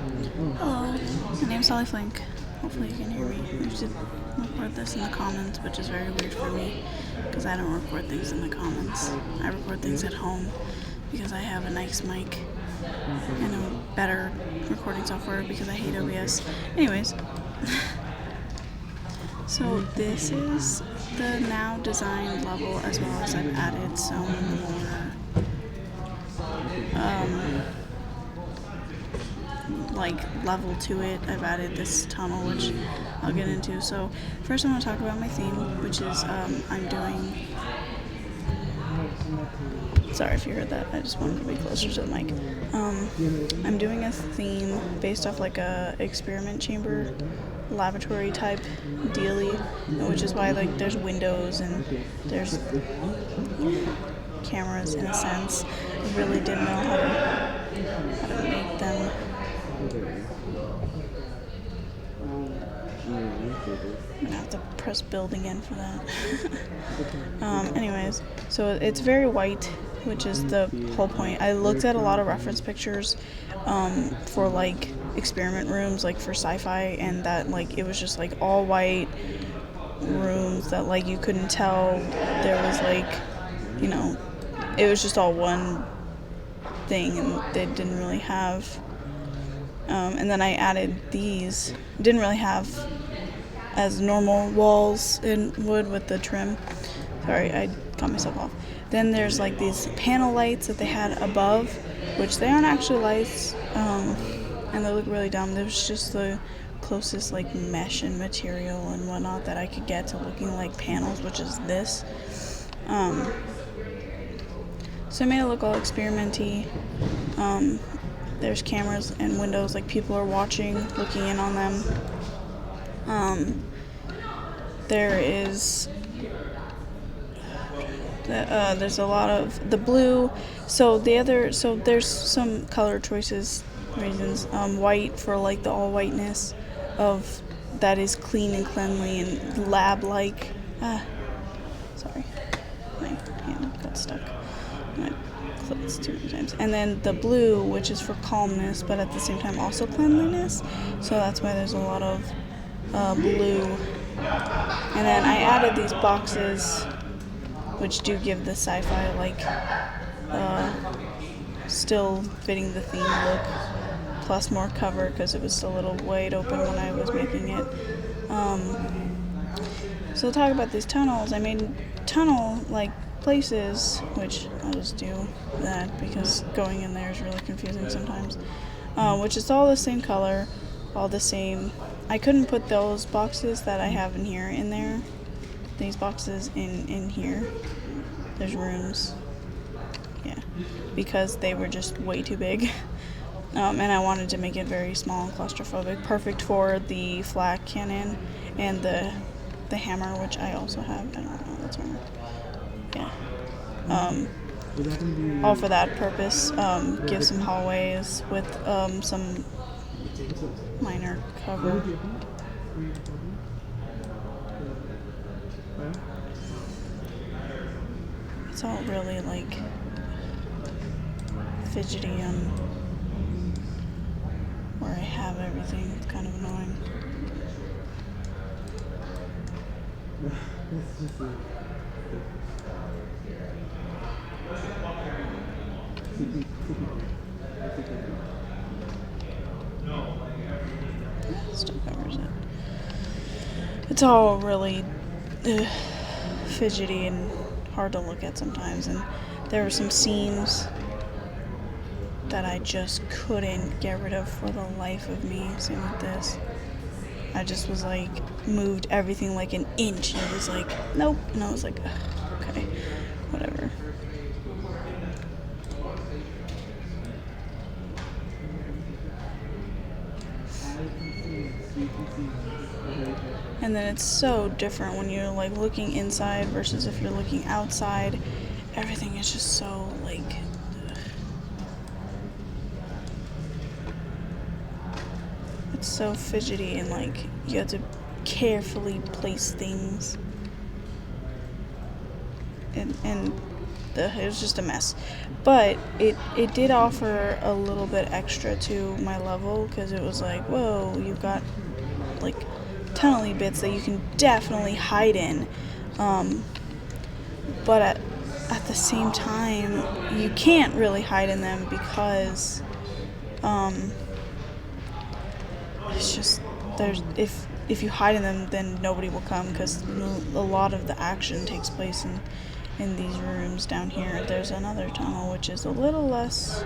Hello, my name's Flink. Hopefully you can hear me. I should record this in the comments, which is very weird for me because I don't record things in the comments. I record things at home because I have a nice mic and a better recording software because I hate OBS. Anyways, so this is the now designed level, as well as I've added some more level to it. I've added this tunnel, which I'll get into. So first I want to talk about my theme, which is I'm doing, sorry if you heard that, I just wanted to be closer to the mic. I'm doing a theme based off like a experiment chamber laboratory type dealy, which is why like there's windows and there's cameras in a sense. I really didn't know how to make them. I'm gonna have to press build again for that. Anyways, so it's very white, which is the whole point. I looked at a lot of reference pictures for like experiment rooms, like for sci-fi, and that like it was just like all white rooms that like you couldn't tell there was like, you know, it was just all one thing, and they didn't really have. And then I added these. Didn't really have as normal walls in wood with the trim. Sorry, I got myself off. Then there's like these panel lights that they had above, which they aren't actually lights, and they look really dumb. There's just the closest like mesh and material and whatnot that I could get to looking like panels, which is this. So I made it look all experimenty. There's cameras and windows, like people are watching, looking in on them. There is there's a lot of the blue. So there's some color choices reasons. White for like the all whiteness of that is clean and cleanly and lab like. Sorry, my hand got stuck. I clicked too many times. And then the blue, which is for calmness, but at the same time also cleanliness. So that's why there's a lot of blue. And then I added these boxes, which do give the sci-fi like still fitting the theme look, plus more cover because it was a little wide open when I was making it. So talk about these tunnels. I made tunnel like places, which I'll just do that because going in there is really confusing sometimes, which is all the same color, all the same. I couldn't put those boxes that I have in here in there, these boxes in here. There's rooms, yeah, because they were just way too big. And I wanted to make it very small and claustrophobic, perfect for the flak cannon and the hammer, which I also have. I don't know, that's wrong. Yeah. All for that purpose. Give some hallways with some minor cover. It's all really like fidgety on where I have everything. It's kind of annoying. Still covers it. It's all really fidgety and hard to look at sometimes, and there were some seams that I just couldn't get rid of for the life of me. Same with this. I just was like, moved everything like an inch, and it was like, nope. And I was like, okay, whatever. And then it's so different when you're like looking inside versus if you're looking outside. Everything is just so like it's so fidgety, and like you have to carefully place things, and it was just a mess. But it did offer a little bit extra to my level, because it was like, whoa, you've got like tunnel-y bits that you can definitely hide in. But at the same time, you can't really hide in them, because it's just, there's, if you hide in them, then nobody will come, because a lot of the action takes place in these rooms down here. There's another tunnel which is a little less,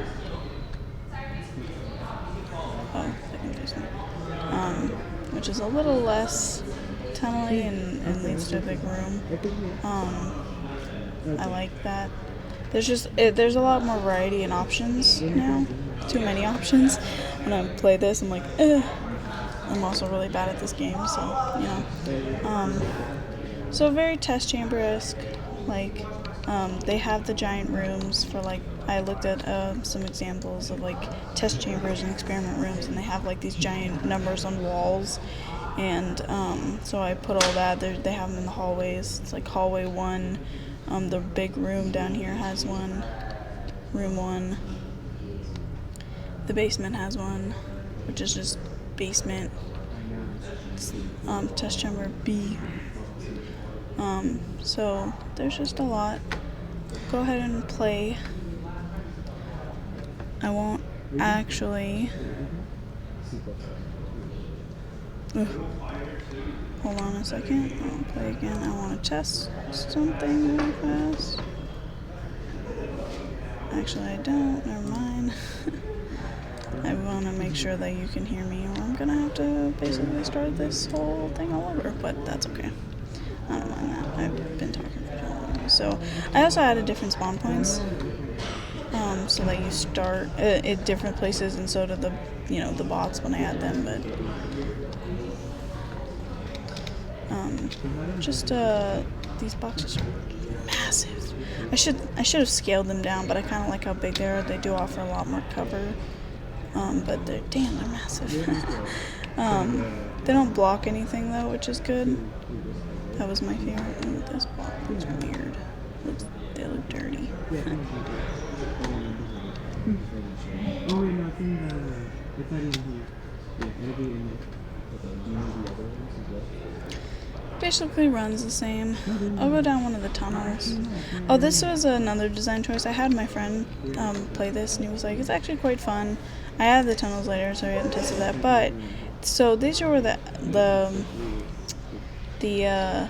which is a little less tunnely and leads to a big room. I like that. There's a lot more variety and options now. Too many options. When I play this, I'm like, eh. I'm also really bad at this game, so, you know. So very test chamber-esque. Like, they have the giant rooms for, like, I looked at some examples of, like, test chambers and experiment rooms, and they have, like, these giant numbers on walls. And so I put all that. They have them in the hallways. It's like hallway 1. The big room down here has one. Room 1. The basement has one, which is just basement. Test chamber B. So there's just a lot. Go ahead and play. I won't actually. Hold on a second. I'll play again. I want to test something really fast. Actually, I don't. Never mind. I want to make sure that you can hear me, or I'm gonna have to basically start this whole thing all over, but that's okay. I don't mind that. I've been talking for too long. So, I also added different spawn points, so that you start at different places, and so do the bots when I add them, but these boxes are massive. I should have scaled them down, but I kind of like how big they are. They do offer a lot more cover. But they're massive. They don't block anything though, which is good. That was my favorite. Ooh, this block looks weird. They look dirty. Basically runs the same. I'll go down one of the tunnels. Oh, this was another design choice. I had my friend play this, and he was like, it's actually quite fun. I added the tunnels later, so I haven't tested that. But, so these are where the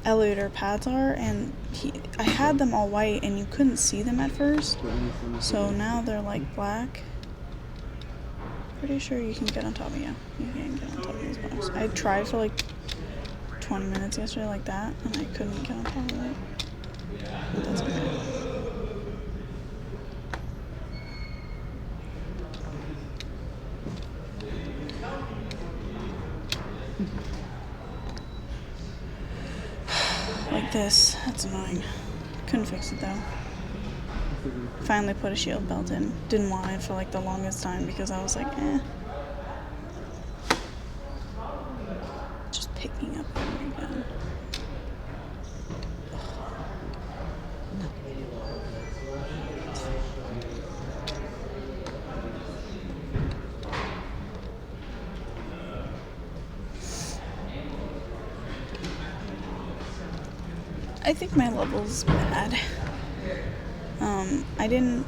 elevator pads are, and I had them all white, and you couldn't see them at first. So now they're like black. Pretty sure you can get on top of you. You can get on top of these blocks. I tried for like 20 minutes yesterday like that, and I couldn't get on top of it. But that's okay. Like this. That's annoying. Couldn't fix it though. Finally put a shield belt in. Didn't want it for like the longest time because I was like, eh. Just picking up again. I think my level's bad. I didn't.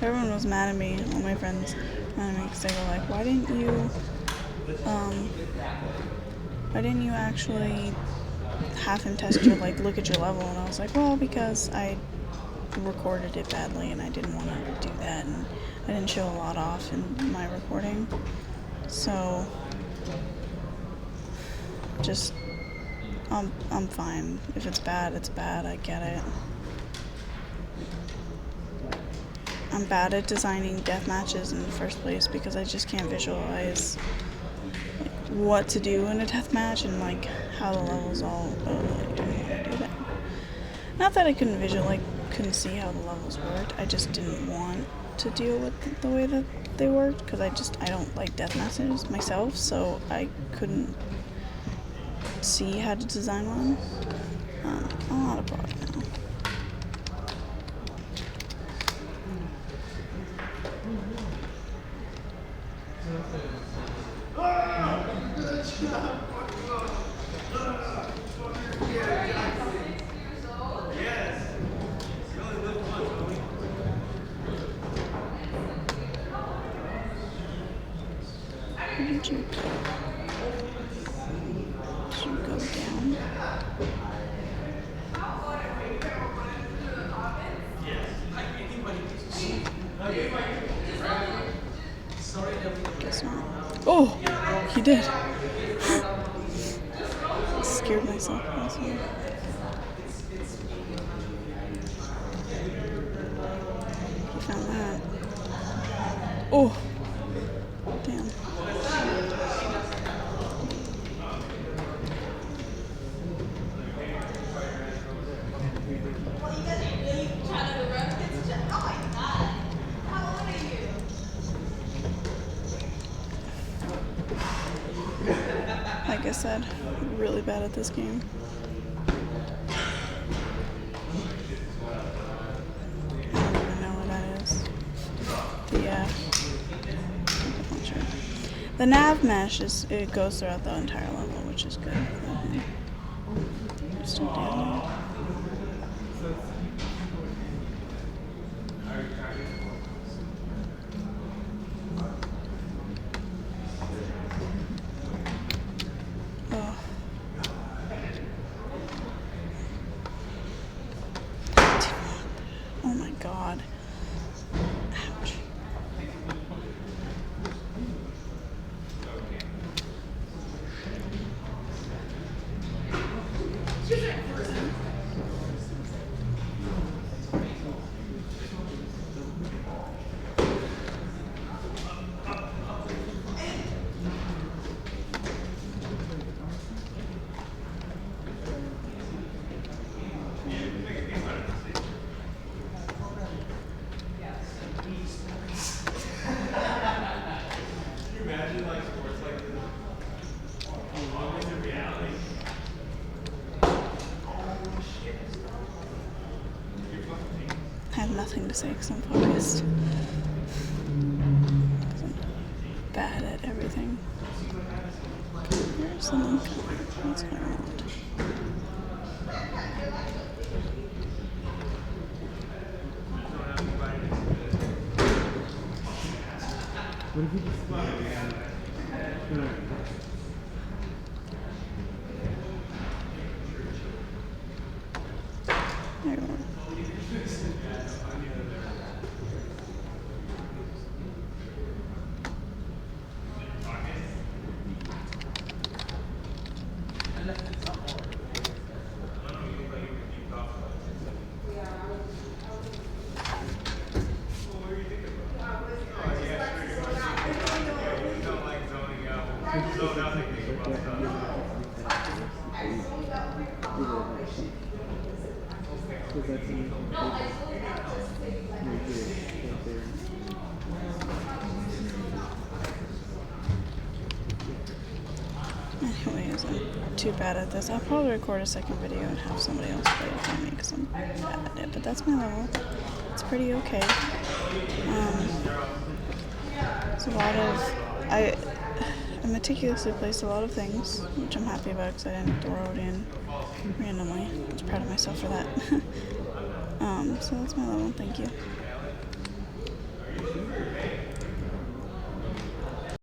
Everyone was mad at me. All my friends mad at me because they were like, "Why didn't you actually have him test your look at your level?" And I was like, "Well, because I recorded it badly, and I didn't want to do that, and I didn't show a lot off in my recording, so just." I'm fine. If it's bad, it's bad. I get it. I'm bad at designing death matches in the first place because I just can't visualize what to do in a death match and how the levels all. Oh, I don't want to do that. Not that I couldn't couldn't see how the levels worked. I just didn't want to deal with the way that they worked because I don't like death matches myself, so I couldn't see how to design one. I'm out of product now. Where did you go? Did you go down? Guess not. Oh! He did! Scared myself. He found that. Oh! Damn. Like I said, really bad at this game. I don't even know where that is. The nav mesh it goes throughout the entire level, which is good. Still down there. Oh my god. Ouch. I have nothing to say because I'm focused. Because I'm bad at everything. Where's the link? What's going on? There we go. Anyways, I'm too bad at this. I'll probably record a second video and have somebody else play it for me because I'm bad at it. But that's my level. It's pretty okay. It's a lot of... I meticulously placed a lot of things, which I'm happy about because I didn't throw it in randomly. I was proud of myself for that. So that's my level. Thank you.